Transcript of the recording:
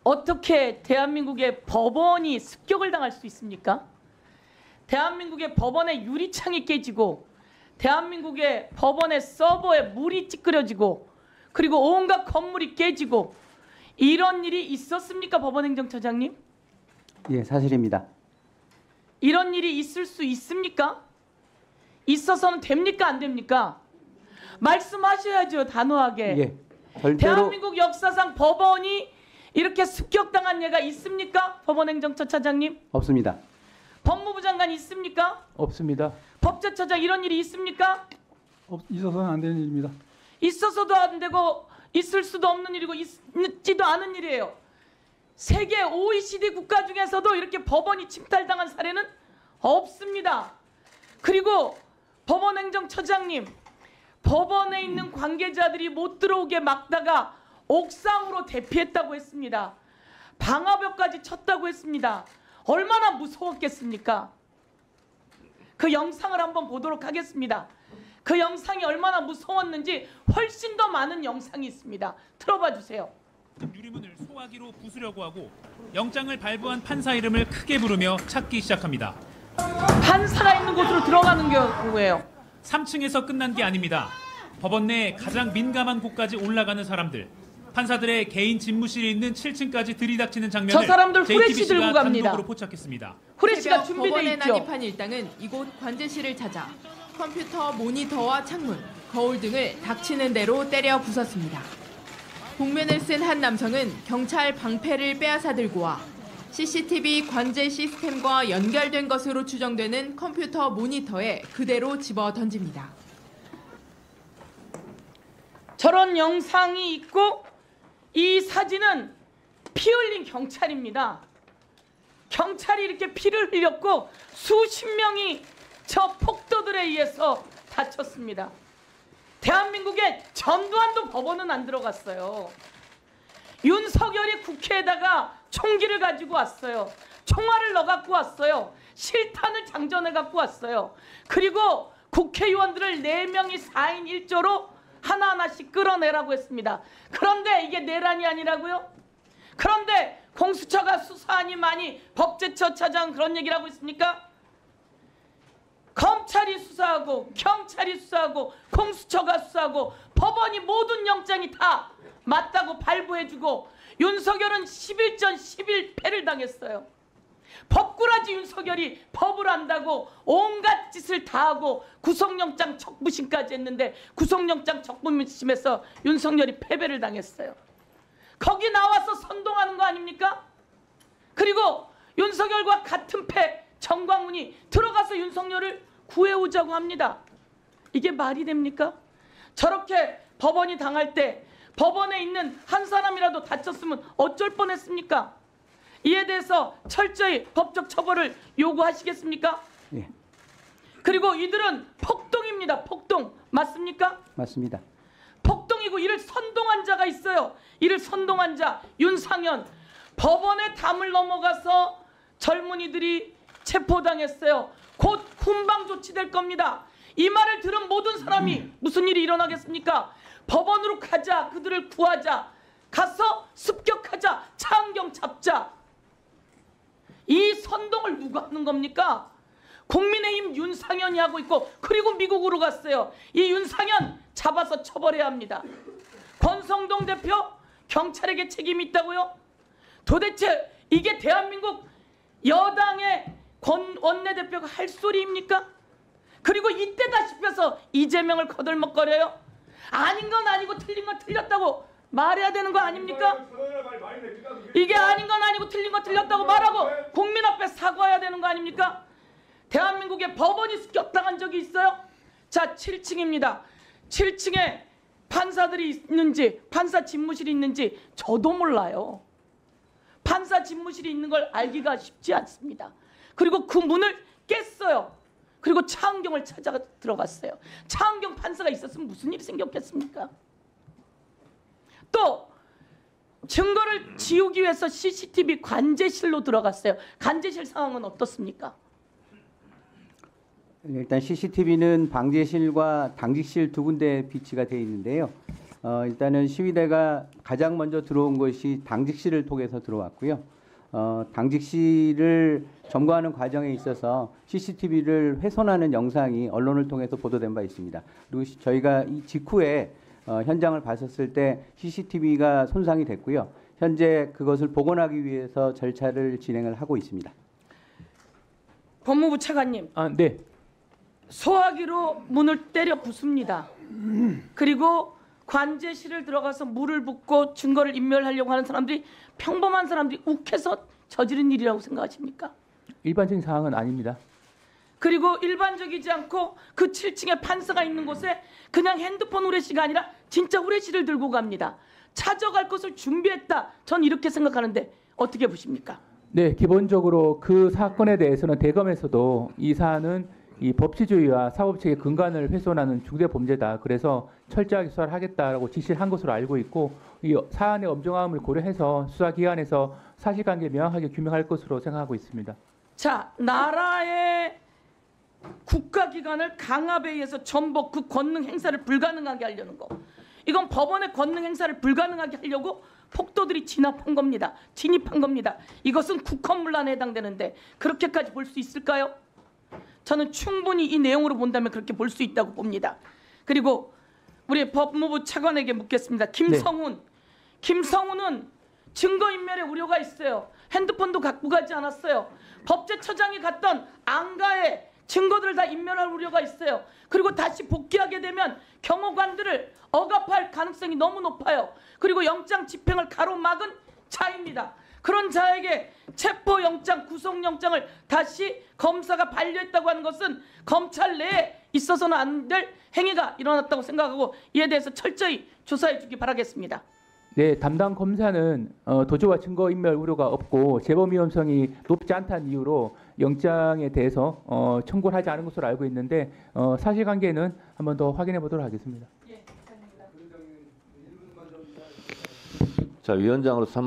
어떻게 대한민국의 법원이 습격을 당할 수 있습니까? 대한민국의 법원의 유리창이 깨지고 대한민국의 법원의 서버에 물이 찌그러지고 그리고 온갖 건물이 깨지고 이런 일이 있었습니까, 법원행정처장님? 예, 사실입니다. 이런 일이 있을 수 있습니까? 있어서는 됩니까, 안 됩니까? 말씀하셔야죠, 단호하게. 예, 절대로 대한민국 역사상 법원이 이렇게 습격당한 예가 있습니까, 법원행정처 차장님? 없습니다. 법무부 장관 있습니까? 없습니다. 법제처장 이런 일이 있습니까? 있어서는 안 되는 일입니다. 있어서도 안 되고 있을 수도 없는 일이고 있지도 않은 일이에요. 세계 OECD 국가 중에서도 이렇게 법원이 침탈당한 사례는 없습니다. 그리고 법원행정처장님, 법원에 있는 관계자들이 못 들어오게 막다가 옥상으로 대피했다고 했습니다. 방화벽까지 쳤다고 했습니다. 얼마나 무서웠겠습니까? 그 영상을 한번 보도록 하겠습니다. 그 영상이 얼마나 무서웠는지 훨씬 더 많은 영상이 있습니다. 틀어봐 주세요. 유리문을 소화기로 부수려고 하고 영장을 발부한 판사 이름을 크게 부르며 찾기 시작합니다. 판사가 있는 곳으로 들어가는 경우예요. 3층에서 끝난 게 아닙니다. 법원 내 가장 민감한 곳까지 올라가는 사람들. 판사들의 개인 집무실이 있는 7층까지 들이닥치는 장면을 저 사람들 후레쉬 JTBC가 들고 갑니다. 단독으로 포착했습니다. 후레쉬가 새벽 준비돼 법원에 있죠. 난입한 일당은 이곳 관제실을 찾아 컴퓨터 모니터와 창문, 거울 등을 닥치는 대로 때려 부쉈습니다. 복면을 쓴 한 남성은 경찰 방패를 빼앗아 들고 와 CCTV 관제 시스템과 연결된 것으로 추정되는 컴퓨터 모니터에 그대로 집어 던집니다. 저런 영상이 있고 이 사진은 피 흘린 경찰입니다. 경찰이 이렇게 피를 흘렸고 수십 명이 저 폭도들에 의해서 다쳤습니다. 대한민국의 전두환도 법원은 안 들어갔어요. 윤석열이 국회에다가 총기를 가지고 왔어요. 총알을 넣어 갖고 왔어요. 실탄을 장전해 갖고 왔어요. 그리고 국회의원들을 4명이 4인 1조로 하나하나씩 끌어내라고 했습니다. 그런데 이게 내란이 아니라고요? 그런데 공수처가 수사하니 많이 법제처 차장 그런 얘기를 하고 있습니까? 검찰이 수사하고 경찰이 수사하고 공수처가 수사하고 법원이 모든 영장이 다 맞다고 발부해주고 윤석열은 10일 전 10일 패를 당했어요. 법꾸라지 윤석열이 법을 안다고 온갖 짓을 다 하고 구속영장 적부심까지 했는데 구속영장 적부심에서 윤석열이 패배를 당했어요. 거기 나와서 선동하는 거 아닙니까? 그리고 윤석열과 같은 패 정광훈이 들어가서 윤석열을 구해오자고 합니다. 이게 말이 됩니까? 저렇게 법원이 당할 때 법원에 있는 한 사람이라도 다쳤으면 어쩔 뻔했습니까? 이에 대해서 철저히 법적 처벌을 요구하시겠습니까? 예, 그리고 이들은 폭동입니다. 폭동. 맞습니까? 맞습니다. 폭동이고 이를 선동한 자가 있어요. 이를 선동한 자 윤상현. 법원의 담을 넘어가서 젊은이들이 체포당했어요. 곧 훈방 조치될 겁니다. 이 말을 들은 모든 사람이 무슨 일이 일어나겠습니까? 법원으로 가자. 그들을 구하자. 가서 습격하자. 차은경 잡자. 이 선동을 누가 하는 겁니까? 국민의힘 윤상현이 하고 있고 그리고 미국으로 갔어요. 이 윤상현 잡아서 처벌해야 합니다. 권성동 대표 경찰에게 책임이 있다고요? 도대체 이게 대한민국 여당의 권 원내대표가 할 소리입니까? 그리고 이때다 싶어서 이재명을 거들먹거려요? 아닌 건 아니고 틀린 건 틀렸다고 말해야 되는 거 아닙니까? 이게 아닌 건 아니고 틀린 건 틀렸다고 말하고 국민 앞에 사과해야 되는 거 아닙니까? 대한민국의 법원이 습격당한 적이 있어요? 자, 7층입니다. 7층에 판사들이 있는지 판사 집무실이 있는지 저도 몰라요. 판사 집무실이 있는 걸 알기가 쉽지 않습니다. 그리고 그 문을 깼어요. 그리고 차은경을 찾아 들어갔어요. 차은경 판사가 있었으면 무슨 일이 생겼겠습니까? 또 증거를 지우기 위해서 CCTV 관제실로 들어갔어요. 관제실 상황은 어떻습니까? 일단 CCTV는 방제실과 당직실 두 군데 비치가 되어 있는데요. 일단은 시위대가 가장 먼저 들어온 것이 당직실을 통해서 들어왔고요. 당직실을 점거하는 과정에 있어서 CCTV를 훼손하는 영상이 언론을 통해서 보도된 바 있습니다. 그리고 저희가 이 직후에 현장을 봤었을 때 CCTV가 손상이 됐고요. 현재 그것을 복원하기 위해서 절차를 진행을 하고 있습니다. 법무부 차관님, 네. 소화기로 문을 때려 부숩니다. 그리고 관제실을 들어가서 물을 붓고 증거를 인멸하려고 하는 사람들이 평범한 사람들이 욱해서 저지른 일이라고 생각하십니까? 일반적인 상황은 아닙니다. 그리고 일반적이지 않고 그 7층에 판사가 있는 곳에 그냥 핸드폰 후레쉬가 아니라 진짜 후레쉬를 들고 갑니다. 찾아갈 것을 준비했다. 전 이렇게 생각하는데 어떻게 보십니까? 네, 기본적으로 그 사건에 대해서는 대검에서도 이 사안은 이 법치주의와 사법체계 근간을 훼손하는 중대 범죄다. 그래서 철저하게 수사를 하겠다라고 지시를 한 것으로 알고 있고 이 사안의 엄중함을 고려해서 수사기관에서 사실관계 명확하게 규명할 것으로 생각하고 있습니다. 자, 나라의 국가기관을 강압에 의해서 전복 그 권능 행사를 불가능하게 하려는 거. 이건 법원의 권능 행사를 불가능하게 하려고 폭도들이 진압한 겁니다. 진입한 겁니다. 이것은 국헌문란에 해당되는데 그렇게까지 볼 수 있을까요? 저는 충분히 이 내용으로 본다면 그렇게 볼 수 있다고 봅니다. 그리고 우리 법무부 차관에게 묻겠습니다. 김성훈은 증거인멸의 우려가 있어요. 핸드폰도 갖고 가지 않았어요. 법제처장이 갔던 안가에 증거들을 다 인멸할 우려가 있어요. 그리고 다시 복귀하게 되면 경호관들을 억압할 가능성이 너무 높아요. 그리고 영장 집행을 가로막은 자입니다. 그런 자에게 체포영장, 구속영장을 다시 검사가 반려했다고 하는 것은 검찰 내에 있어서는 안 될 행위가 일어났다고 생각하고 이에 대해서 철저히 조사해 주기 바라겠습니다. 네, 담당 검사는 도주와 증거인멸 우려가 없고 재범 위험성이 높지 않다는 이유로 영장에 대해서 청구를 하지 않은 것으로 알고 있는데 사실관계는 한 번 더 확인해 보도록 하겠습니다. 자, 위원장으로서